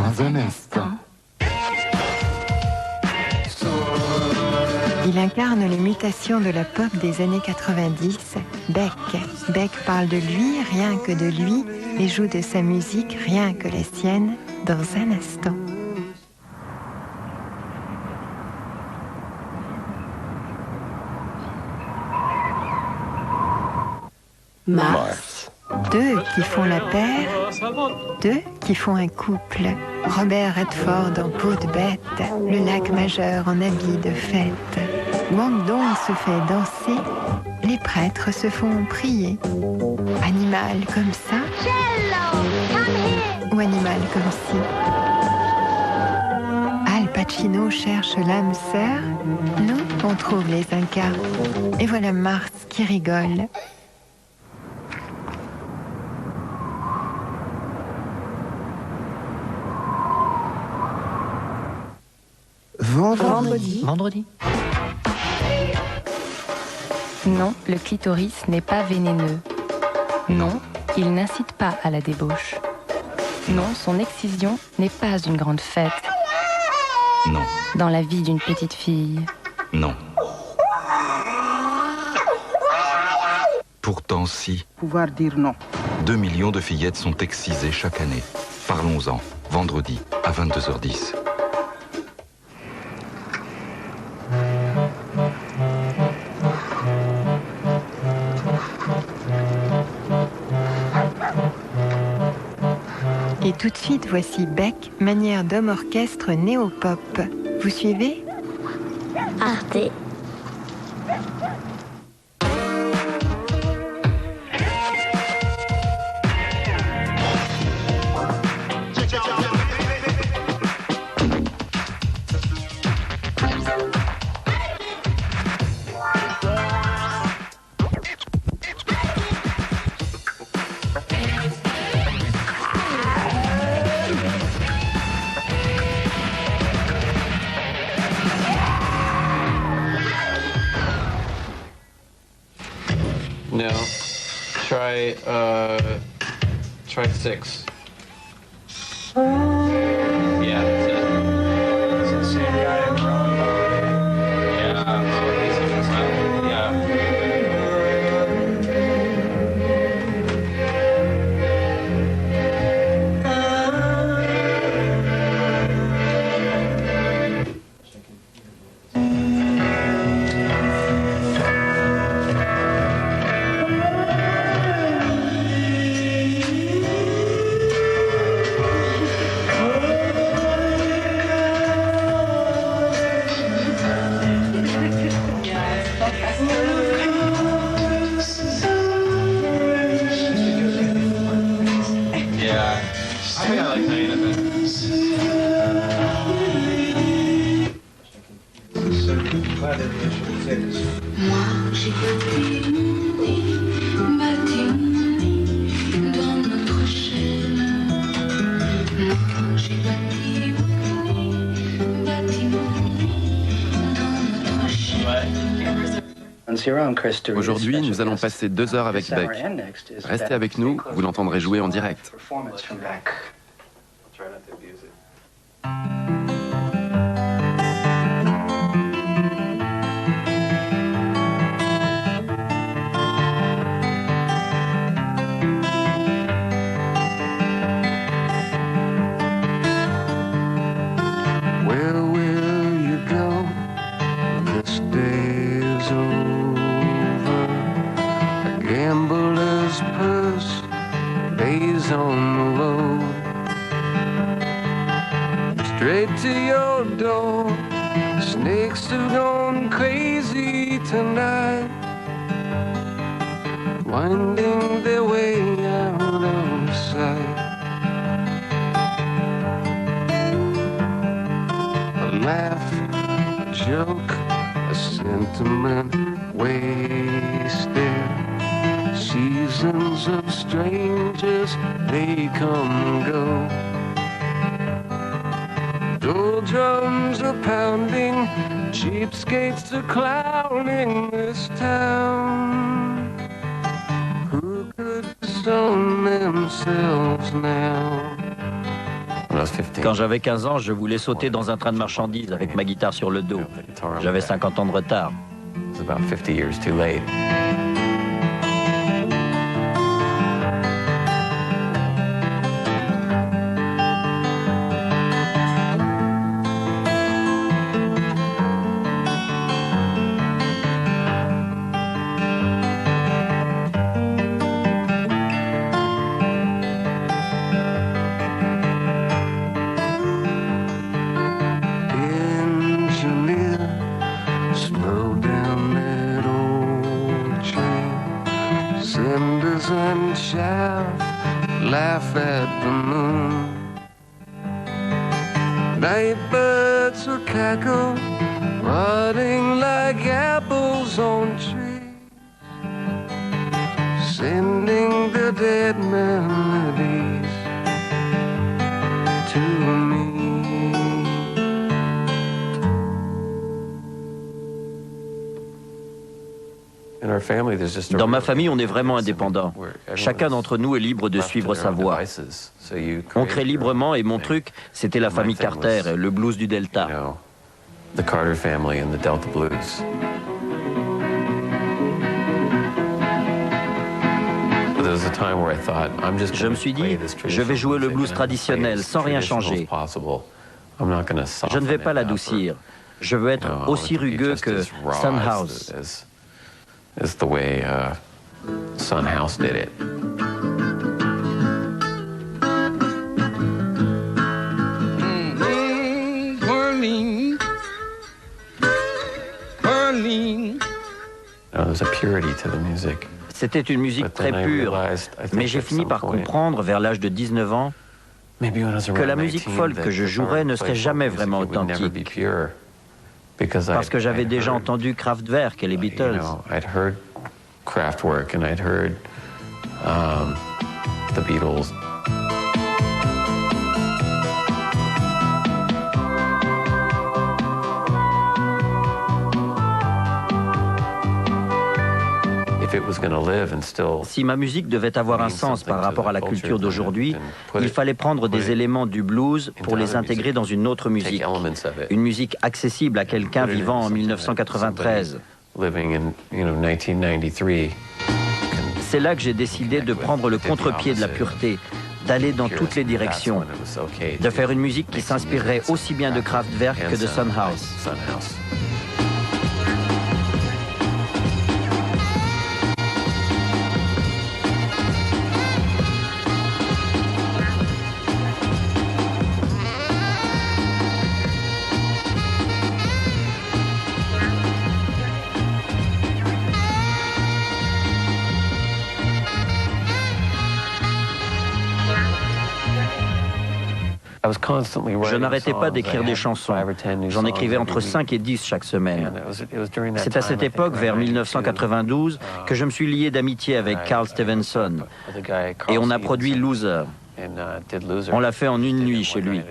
dans un instant. Il incarne les mutations de la pop des années 90, Beck. Beck parle de lui, rien que de lui, et joue de sa musique, rien que la sienne, dans un instant. Mars. Deux qui font la paire, deux qui font un couple. Robert Redford en peau de bête, le lac majeur en habit de fête. Guangdong se fait danser, les prêtres se font prier. Animal comme ça, ou animal comme ci. Al Pacino cherche l'âme sœur, nous on trouve les Incas. Et voilà Mars qui rigole. Vendredi. Non, le clitoris n'est pas vénéneux. Non, il n'incite pas à la débauche. Non, son excision n'est pas une grande fête. Non. Dans la vie d'une petite fille. Non. Pourtant, si. Pouvoir dire non. 2 millions de fillettes sont excisées chaque année. Parlons-en, vendredi à 22h10. Et tout de suite, voici Beck, manière d'homme orchestre néo-pop. Vous suivez ? Arte. No. Try 6. Yeah, that's it. Is it the same guy in Rome? Yeah, Moi, j'ai bâti mon nid dans notre chaîne. Moi, j'ai bâti mon nid dans notre chaîne. Aujourd'hui, nous allons passer 2 heures avec Beck. Restez avec nous, vous l'entendrez jouer en direct. Straight to your door. Snakes have gone crazy tonight, winding their way out of sight. A laugh, a joke, a sentiment wasted. Seasons of strangers, they come and go. Dull drums are pounding, cheapskates are clowning this town. Who could disown themselves now? A Quand j'avais 15 ans, je voulais sauter dans un train de marchandises avec ma guitare sur le dos. J'avais 50 ans de retard. Laugh at the moon. Night birds will cackle, rotting like apples on trees, sending the dead melodies to me. Dans ma famille, on est vraiment indépendant. Chacun d'entre nous est libre de suivre sa voie. On crée librement et mon truc, c'était la famille Carter, le blues du Delta. The Carter family and the Delta Blues. Je me suis dit, je vais jouer le blues traditionnel sans rien changer. Je ne vais pas l'adoucir. Je veux être aussi rugueux que Son House. Is the way Son House did it. There's a purity to the music. C'était une musique très pure, mais j'ai fini par comprendre vers l'âge de 19 ans que la musique folk que je jouerais ne serait jamais vraiment authentique. Parce que j'avais déjà entendu Kraftwerk et les Beatles. Kraftwerk and I'd heard the Beatles. Si ma musique devait avoir un sens par rapport à la culture d'aujourd'hui, il fallait prendre des éléments du blues pour les intégrer dans une autre musique. Une musique accessible à quelqu'un vivant en 1993. C'est là que j'ai décidé de prendre le contre-pied de la pureté, d'aller dans toutes les directions, de faire une musique qui s'inspirerait aussi bien de Kraftwerk que de Son House. Je n'arrêtais pas d'écrire des chansons. J'en écrivais entre 5 et 10 chaque semaine. C'est à cette époque, vers 1992, que je me suis lié d'amitié avec Carl Stevenson. Et on a produit Loser. On l'a fait en une nuit chez lui.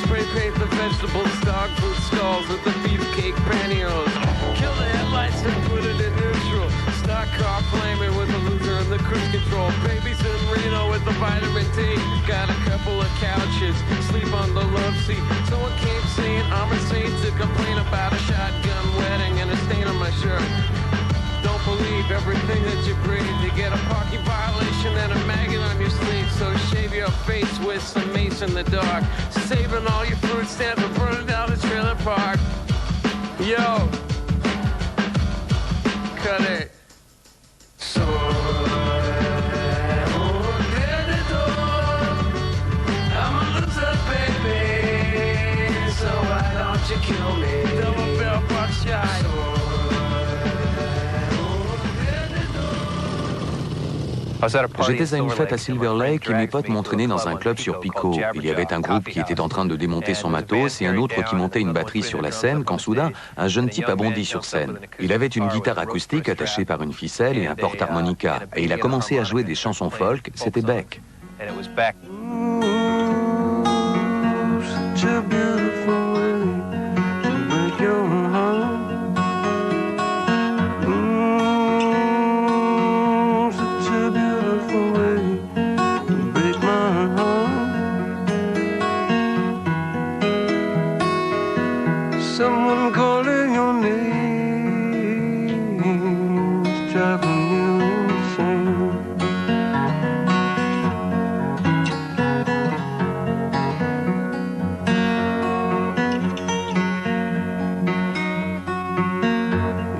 Spray paint the vegetables, dog food stalls with the beefcake pantyhose. Kill the headlights and put it in neutral. Stock car flaming with the loser and the cruise control. Babies in Reno with the vitamin D. Got a couple of couches, sleep on the love seat. Someone came saying I'm a saint to complain about a shotgun wedding and a stain on my shirt. Don't believe everything that you breathe. You get a parking violation and a maggot on your sleeve. So shave your face with some mace in the dark. Saving all your fruit stands and burning down the trailer park. Yo, cut it. I'm a loser, baby. So why don't you kill me? Double barrel buckshot. J'étais à une fête à Silver Lake et mes potes m'entraînaient dans un club sur Pico. Il y avait un groupe qui était en train de démonter son matos et un autre qui montait une batterie sur la scène quand soudain, un jeune type a bondi sur scène. Il avait une guitare acoustique attachée par une ficelle et un porte-harmonica. Et il a commencé à jouer des chansons folk, c'était Beck. Someone calling your name is driving you insane.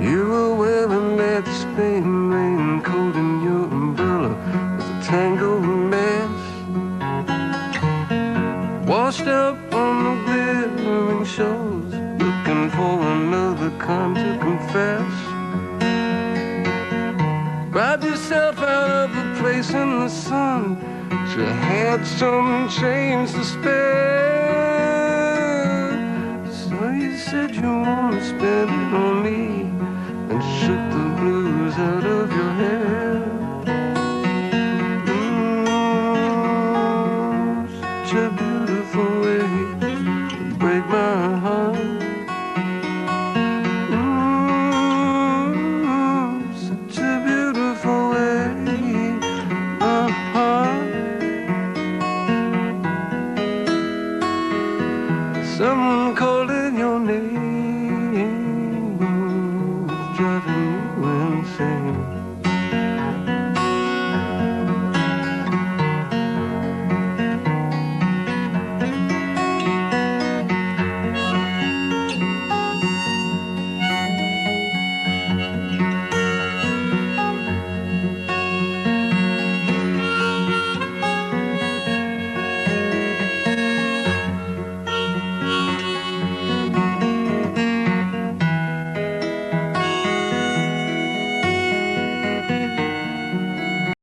You were wearing that Spain raincoat and your umbrella was a tangled mess, washed up on the glittering shores, looking for another kind to confess. Cried yourself out of a place in the sun, you had some change to spare. So you said you wanna spend it on me and shook the blues out of your hair. Such a beautiful way to break my heart. Such a beautiful way, Someone calling your name